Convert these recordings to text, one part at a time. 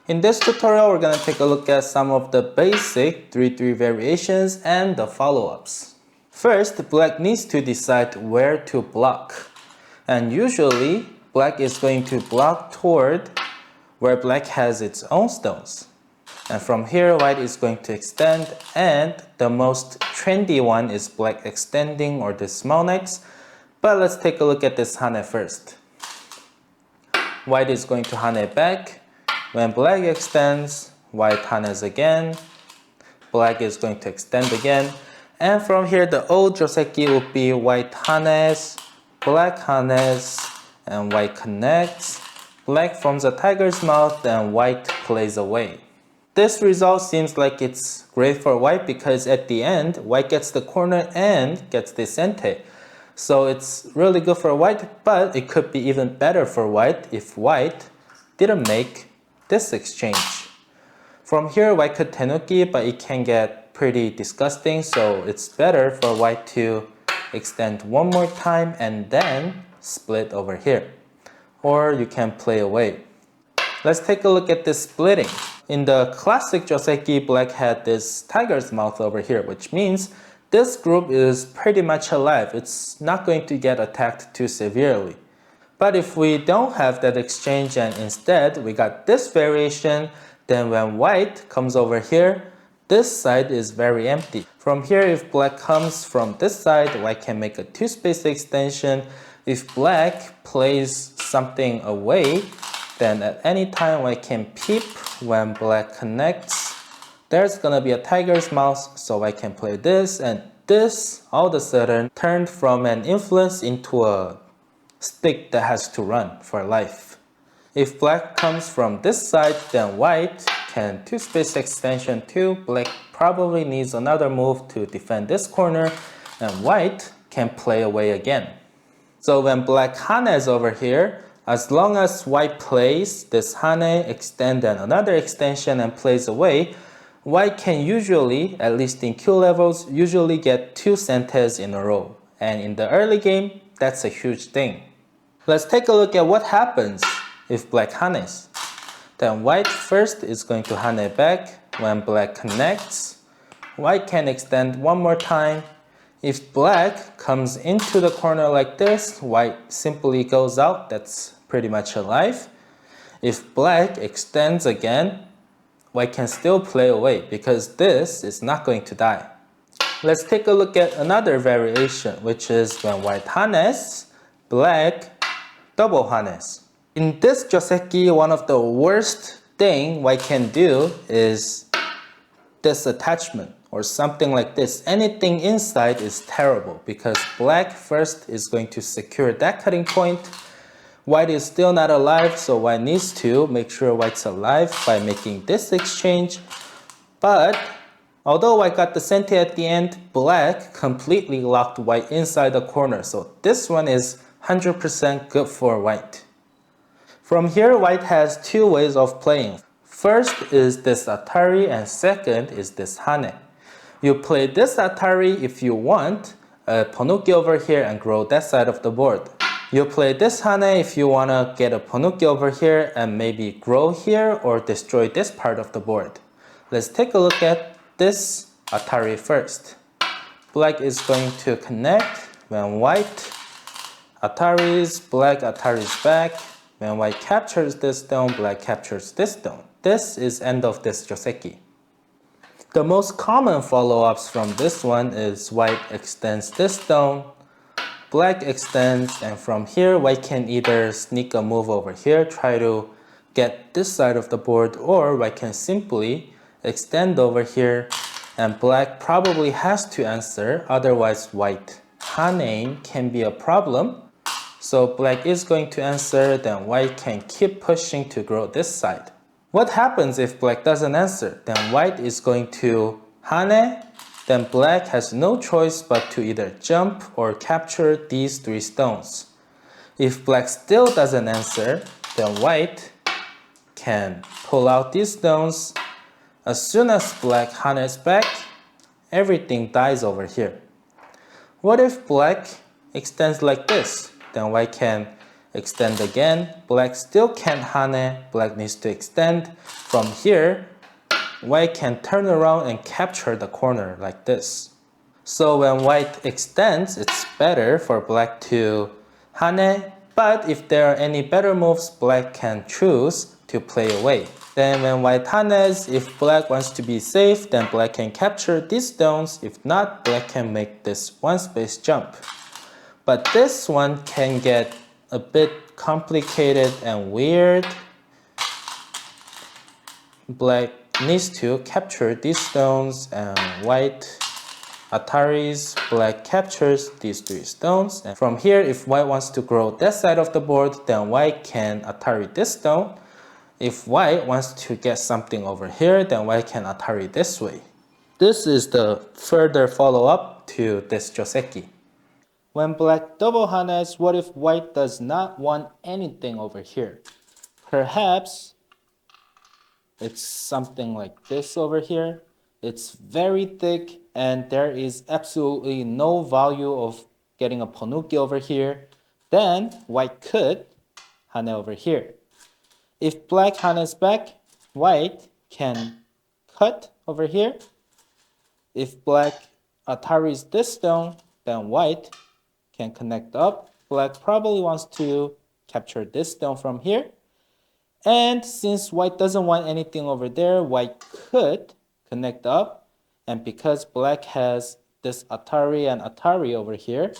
In this tutorial, we're going to take a look at some of the basic 3-3 variations and the follow-ups. First, black needs to decide where to block. And usually, black is going to block toward where black has its own stones. And from here, white is going to extend, and the most trendy one is black extending or the small knights. But let's take a look at this hane first. White is going to hane back. When black extends, white hanes again. Black is going to extend again. And from here, the old Joseki would be white hanes, black hanes, and white connects. Black forms a tiger's mouth and white plays away. This result seems like it's great for white because at the end, white gets the corner and gets the sente. So it's really good for white, but it could be even better for white if white didn't make this exchange. From here, white could tenuki, but it can get pretty disgusting, so it's better for white to extend one more time and then split over here. Or you can play away. Let's take a look at this splitting. In the classic Joseki, black had this tiger's mouth over here, which means this group is pretty much alive. It's not going to get attacked too severely. But if we don't have that exchange and instead we got this variation, then when white comes over here, this side is very empty. From here, if black comes from this side, white can make a 2-space extension. If black plays something away, then at any time white can peep. When black connects, there's gonna be a tiger's mouth, so I can play this, and this all of a sudden turned from an influence into a stick that has to run for life. If black comes from this side, then white can 2-space extension too. Black probably needs another move to defend this corner, and white can play away again. So when black hanes over here, as long as white plays this hane, extend and another extension and plays away, white can usually, at least in Q levels, usually get 2 sentes in a row. And in the early game, that's a huge thing. Let's take a look at what happens if black hanes. Then white first is going to hane back. When black connects, white can extend one more time. If black comes into the corner like this, white simply goes out. That's pretty much alive. If black extends again, white can still play away because this is not going to die. Let's take a look at another variation, which is when white hanes, black double hanes. In this Joseki, one of the worst thing white can do is this attachment or something like this. Anything inside is terrible because black first is going to secure that cutting point. White is still not alive, so white needs to make sure white's alive by making this exchange. But although white got the sente at the end, black completely locked white inside the corner. So this one is 100% good for white. From here, white has 2 ways of playing. First is this atari and second is this hane. You play this atari if you want a ponuki over here and grow that side of the board. You play this hane if you want to get a ponuki over here and maybe grow here or destroy this part of the board. Let's take a look at this atari first. Black is going to connect when white ataris, black ataris back. When white captures this stone, black captures this stone. This is end of this Joseki. The most common follow-ups from this one is white extends this stone, black extends, and from here white can either sneak a move over here, try to get this side of the board, or white can simply extend over here, and black probably has to answer, otherwise white haneing can be a problem. So black is going to answer, then white can keep pushing to grow this side. What happens if black doesn't answer? Then white is going to hane, then black has no choice but to either jump or capture these 3 stones. If black still doesn't answer, then white can pull out these stones. As soon as black hanes back, everything dies over here. What if black extends like this? Then white can extend again. Black still can't hane, black needs to extend. From here, white can turn around and capture the corner like this. So when white extends, it's better for black to hane, but if there are any better moves, black can choose to play away. Then when white hanes, if black wants to be safe, then black can capture these stones. If not, black can make this one space jump. But this one can get a bit complicated and weird. Black needs to capture these stones and white Ataris, black captures these 3 stones. And from here, if white wants to grow that side of the board, then white can Atari this stone. If white wants to get something over here, then white can Atari this way. This is the further follow-up to this Joseki. When black double hanes, what if white does not want anything over here? Perhaps it's something like this over here. It's very thick and there is absolutely no value of getting a ponuki over here. Then white could hane over here. If black hanes back, white can cut over here. If black ataris this stone, then white can connect up. Black probably wants to capture this stone from here. And since white doesn't want anything over there, white could connect up. And because black has this Atari and Atari over here,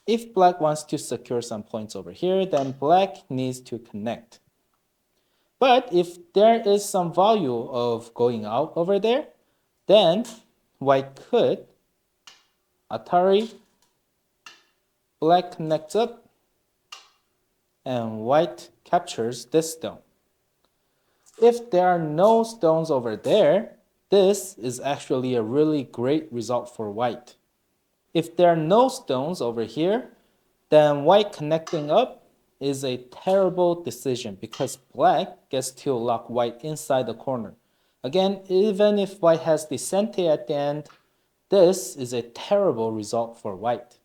if black wants to secure some points over here, then black needs to connect. But if there is some value of going out over there, then white could Atari, black connects up, and white captures this stone. If there are no stones over there, this is actually a really great result for white. If there are no stones over here, then white connecting up is a terrible decision because black gets to lock white inside the corner. Again, even if white has the sente at the end, this is a terrible result for white.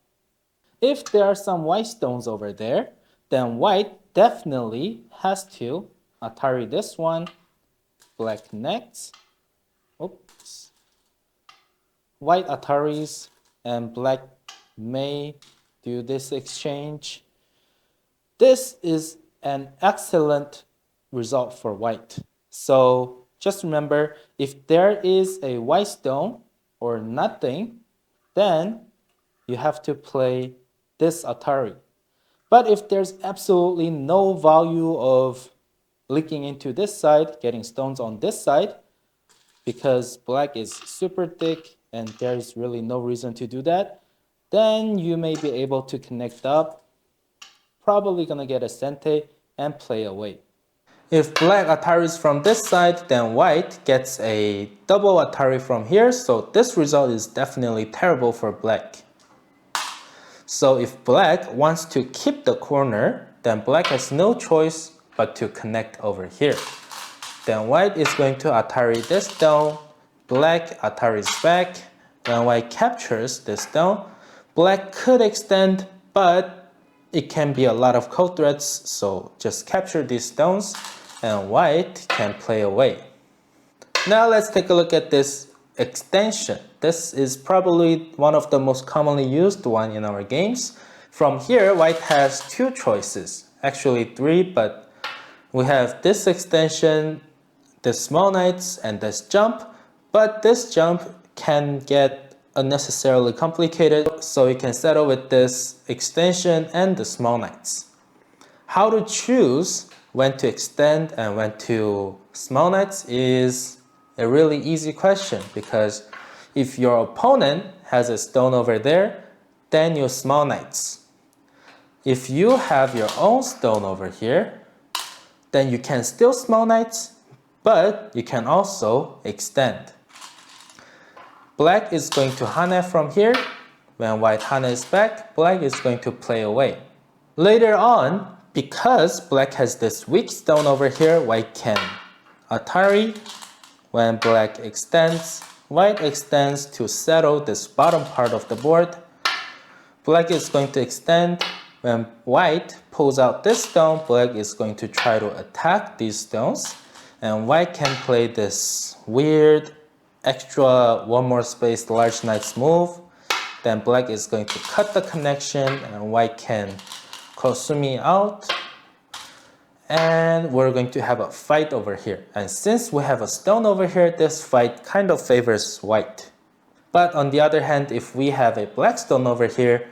If there are some white stones over there, then white definitely has to Atari this one, black connects, oops, white Ataris, and black may do this exchange. This is an excellent result for white. So just remember, if there is a white stone or nothing, then you have to play this Atari. But if there's absolutely no value of leaking into this side, getting stones on this side, because black is super thick and there's really no reason to do that, then you may be able to connect up, probably gonna get a sente and play away. If black Ataris from this side, then white gets a double Atari from here, so this result is definitely terrible for black. So if black wants to keep the corner, then black has no choice but to connect over here. Then white is going to Atari this stone, black Ataris back, when white captures this stone, black could extend, but it can be a lot of code threats, so just capture these stones and white can play away. Now let's take a look at this extension. This is probably one of the most commonly used one in our games. From here, white has 2 choices, actually 3, but we have this extension, this small knights, and this jump. But this jump can get unnecessarily complicated, so you can settle with this extension and the small knights. How to choose when to extend and when to small knights is a really easy question, because if your opponent has a stone over there, then you small knights. If you have your own stone over here, then you can still small knights, but you can also extend. Black is going to hane from here. When white hanes back, black is going to play away. Later on, because black has this weak stone over here, white can Atari. When black extends, white extends to settle this bottom part of the board. Black is going to extend. When white pulls out this stone, black is going to try to attack these stones. And white can play this weird extra one more space large knights move. Then black is going to cut the connection and white can kosumi out. And we're going to have a fight over here. And since we have a stone over here, this fight kind of favors white. But on the other hand, if we have a black stone over here,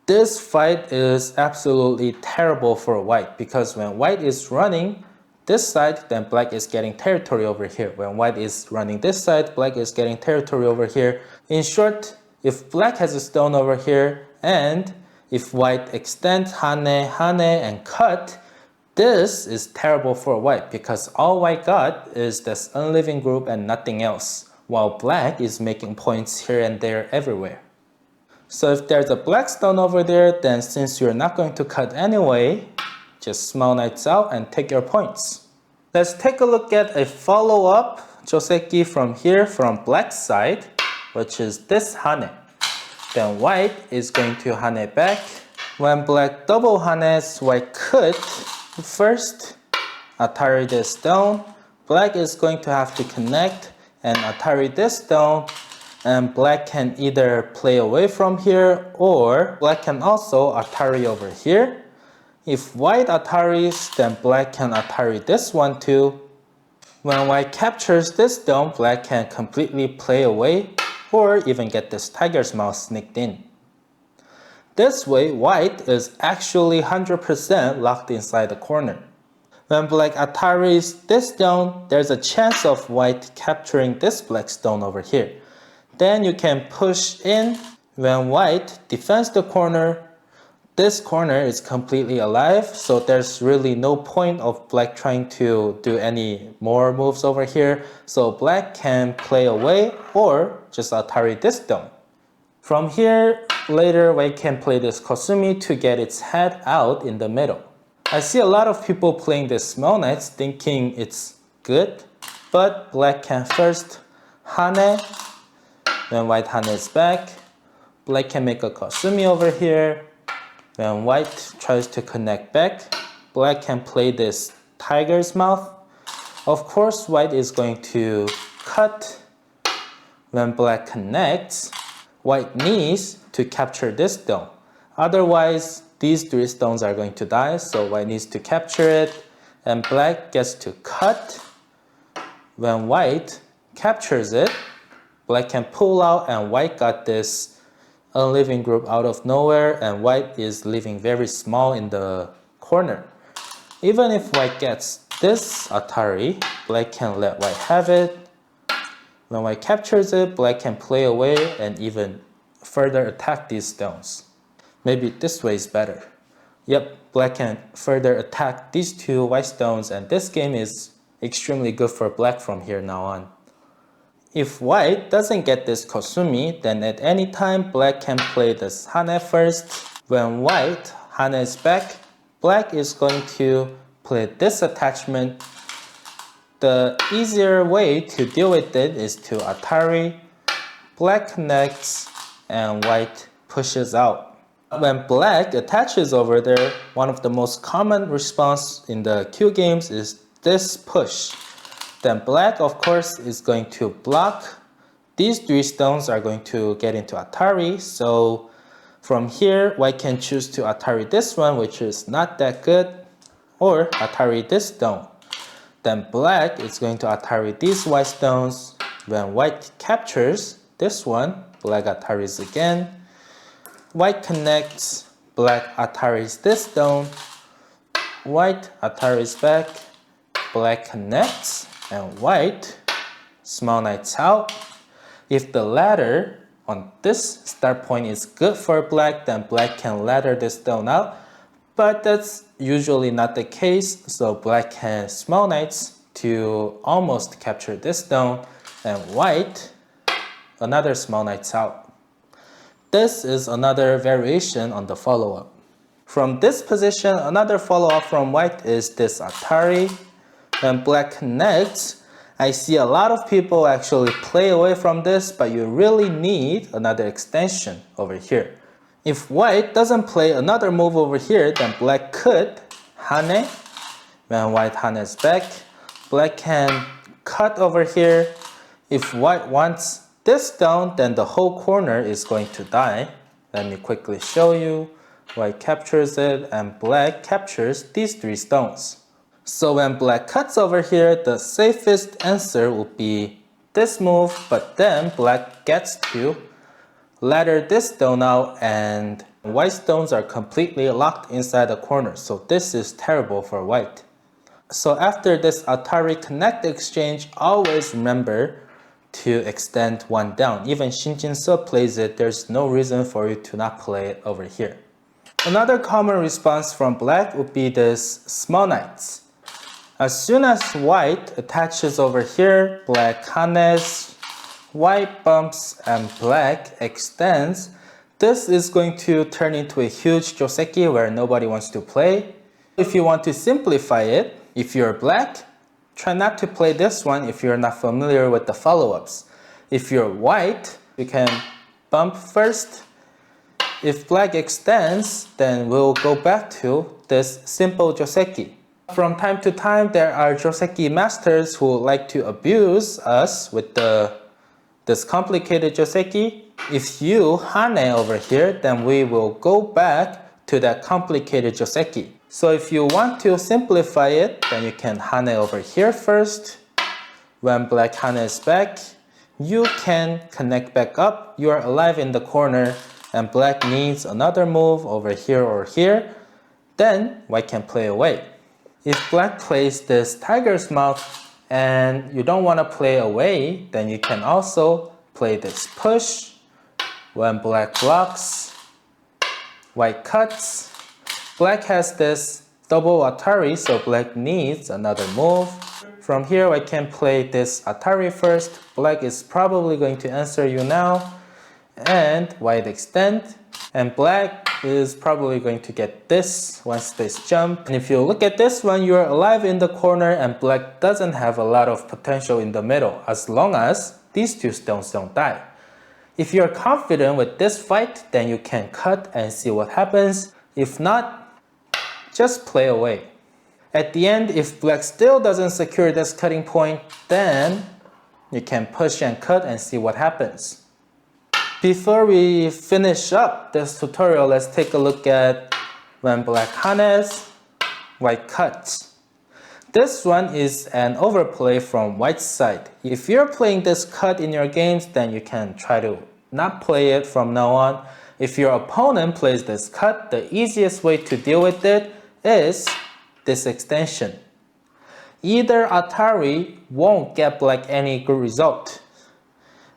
this fight is absolutely terrible for white, because when white is running this side, then black is getting territory over here. When white is running this side, black is getting territory over here. In short, if black has a stone over here, and if white extend hane, and cut, this is terrible for white, because all white got is this unliving group and nothing else, while black is making points here and there everywhere. So if there's a black stone over there, then since you're not going to cut anyway, just small knights out and take your points. Let's take a look at a follow-up Joseki from here from black side, which is this hane. Then white is going to hane back. When black double hanes, white could first atari this stone. Black is going to have to connect and atari this stone. And black can either play away from here, or black can also atari over here. If white ataris, then black can atari this one too. When white captures this stone, black can completely play away, or even get this tiger's mouth sneaked in. This way, white is actually 100% locked inside the corner. When black ataris this stone, there's a chance of white capturing this black stone over here. Then you can push in. When white defends the corner, this corner is completely alive, so there's really no point of black trying to do any more moves over here. So black can play away or just atari this stone. From here, later white can play this kosumi to get its head out in the middle. I see a lot of people playing this small knights thinking it's good, but black can first hane. When white hanes back, black can make a kosumi over here. When white tries to connect back, black can play this tiger's mouth. Of course, white is going to cut. When black connects, white needs to capture this stone. Otherwise, these three stones are going to die, so white needs to capture it. And black gets to cut. When white captures it, black can pull out, and white got this unliving group out of nowhere, and white is living very small in the corner. Even if white gets this atari, black can let white have it. When white captures it, black can play away and even further attack these stones. Maybe this way is better. Yep, black can further attack these two white stones, and this game is extremely good for black from here now on. If white doesn't get this kosumi, then at any time black can play this hane first. When white hanes back, black is going to play this attachment. The easier way to deal with it is to atari. Black connects and white pushes out. When black attaches over there, one of the most common response in the Q games is this push. Then black, of course, is going to block. These three stones are going to get into atari. So from here, white can choose to atari this one, which is not that good, or atari this stone. Then black is going to atari these white stones. When white captures this one, black ataris again. White connects, black ataris this stone. White ataris back, black connects, and white small knights out. If the ladder on this start point is good for black, then black can ladder this stone out. But that's usually not the case, so black can small knights to almost capture this stone, and white another small knights out. This is another variation on the follow-up. From this position, another follow-up from white is this atari. When black connects, I see a lot of people actually play away from this, but you really need another extension over here. If white doesn't play another move over here, then black could hane. When white hanes back, black can cut over here. If white wants this down, then the whole corner is going to die. Let me quickly show you. White captures it and black captures these 3 stones. So when black cuts over here, the safest answer would be this move, but then black gets to ladder this stone out and white stones are completely locked inside the corner. So this is terrible for white. So after this Atari Connect exchange, always remember to extend 1 down. Even Shinjin-se plays it, there's no reason for you to not play it over here. Another common response from black would be this small knights. As soon as white attaches over here, black hanes, white bumps, and black extends, this is going to turn into a huge Joseki where nobody wants to play. If you want to simplify it, if you're black, try not to play this one if you're not familiar with the follow-ups. If you're white, you can bump first. If black extends, then we'll go back to this simple Joseki. From time to time, there are Joseki masters who like to abuse us with this complicated Joseki. If you hane over here, then we will go back to that complicated Joseki. So if you want to simplify it, then you can hane over here first. When black hanes back, you can connect back up. You are alive in the corner and black needs another move over here or here. Then white can play away. If black plays this tiger's mouth and you don't want to play away, then you can also play this push. When black blocks, white cuts. Black has this double Atari, so black needs another move. From here, I can play this Atari first. Black is probably going to answer you now. And white extend. And black is probably going to get this 1 space jump. And if you look at this one, you're alive in the corner and black doesn't have a lot of potential in the middle as long as these 2 stones don't die. If you're confident with this fight, then you can cut and see what happens. If not, just play away. At the end, if black still doesn't secure this cutting point, then you can push and cut and see what happens. Before we finish up this tutorial, let's take a look at when black hanes, white cuts. This one is an overplay from white's side. If you're playing this cut in your games, then you can try to not play it from now on. If your opponent plays this cut, the easiest way to deal with it is this extension. Either Atari won't get black any good result.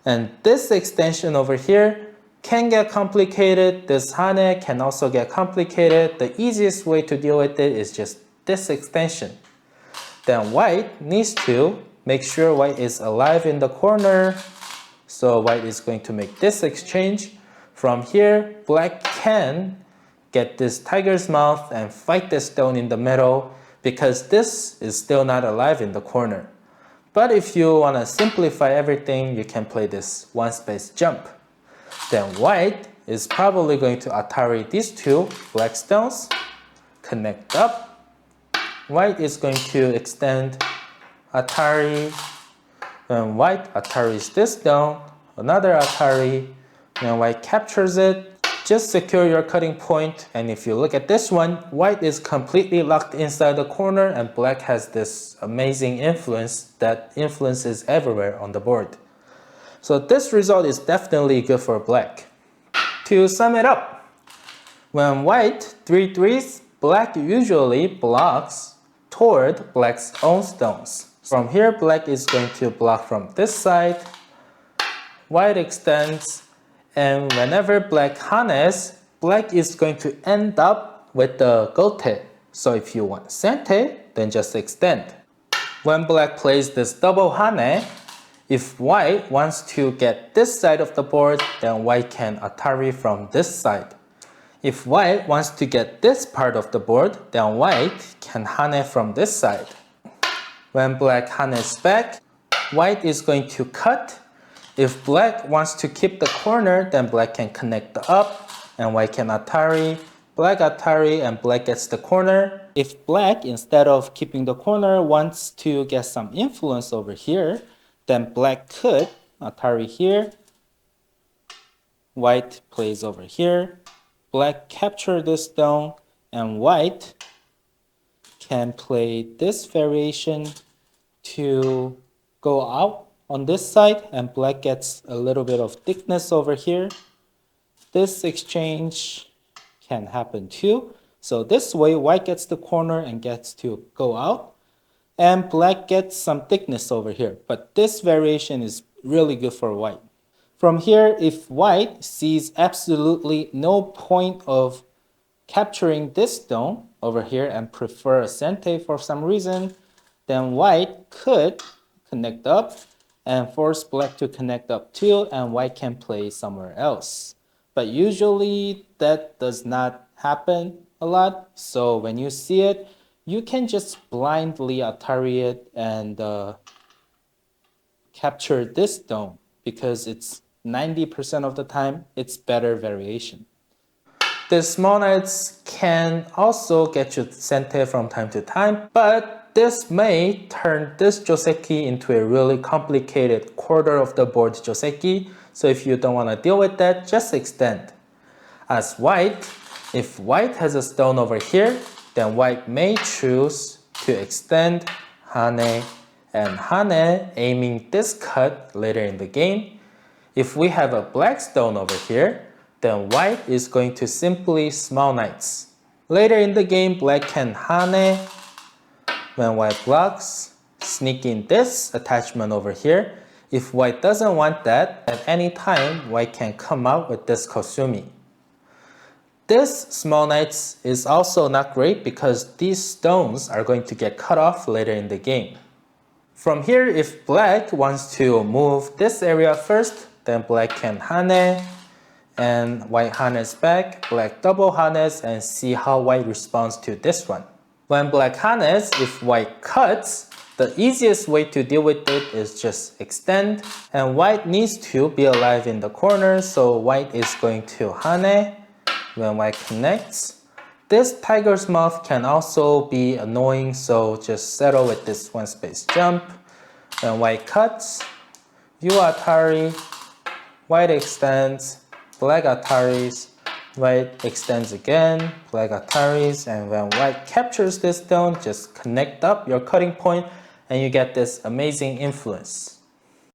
And this extension over here can get complicated. This hane can also get complicated. The easiest way to deal with it is just this extension. Then white needs to make sure white is alive in the corner. So white is going to make this exchange. From here, black can get this tiger's mouth and fight this stone in the middle because this is still not alive in the corner. But if you want to simplify everything, you can play this 1 space jump. Then white is probably going to Atari these 2 black stones, connect up. White is going to extend Atari. When white Ataris this stone, another Atari. When white captures it, just secure your cutting point. And if you look at this one, white is completely locked inside the corner and black has this amazing influence that influences everywhere on the board. So this result is definitely good for black. To sum it up, when white 3-3s, black usually blocks toward black's own stones. From here, black is going to block from this side, white extends, and whenever black hanes, black is going to end up with the gote. So if you want sente, then just extend. When black plays this double hane, if white wants to get this side of the board, then white can Atari from this side. If white wants to get this part of the board, then white can hane from this side. When black hanes back, white is going to cut. If black wants to keep the corner, then black can connect up. and white can Atari, and black gets the corner. If black, instead of keeping the corner, wants to get some influence over here, then black could Atari here, white plays over here, black capture this stone, and white can play this variation to go out on this side, and black gets a little bit of thickness over here. This exchange can happen too. So this way, white gets the corner and gets to go out, and black gets some thickness over here. But this variation is really good for white. From here, if white sees absolutely no point of capturing this stone over here and prefer a sente for some reason, then white could connect up and force black to connect up too, and white can play somewhere else. But usually that does not happen a lot, so when you see it, you can just blindly Atari it and capture this stone, because it's 90% of the time it's better variation. The small knights can also get you sente from time to time, but this may turn this Joseki into a really complicated quarter of the board Joseki, so if you don't want to deal with that, just extend. As white, if white has a stone over here, then white may choose to extend Hane and Hane, aiming this cut later in the game. If we have a black stone over here, then white is going to simply small knights. Later in the game, black can Hane. When white blocks, sneak in this attachment over here. If white doesn't want that, at any time, white can come out with this Kosumi. This small knights is also not great because these stones are going to get cut off later in the game. From here, if black wants to move this area first, then black can Hane, and white hanes back, black double hanes, and see how white responds to this one. When black hanes, if white cuts, the easiest way to deal with it is just extend, and white needs to be alive in the corner, so white is going to hane. When white connects, this tiger's mouth can also be annoying, so just settle with this one space jump. When white cuts, you Atari, white extends, black Ataris, white extends again, black Ataris, and when white captures this stone, just connect up your cutting point and you get this amazing influence.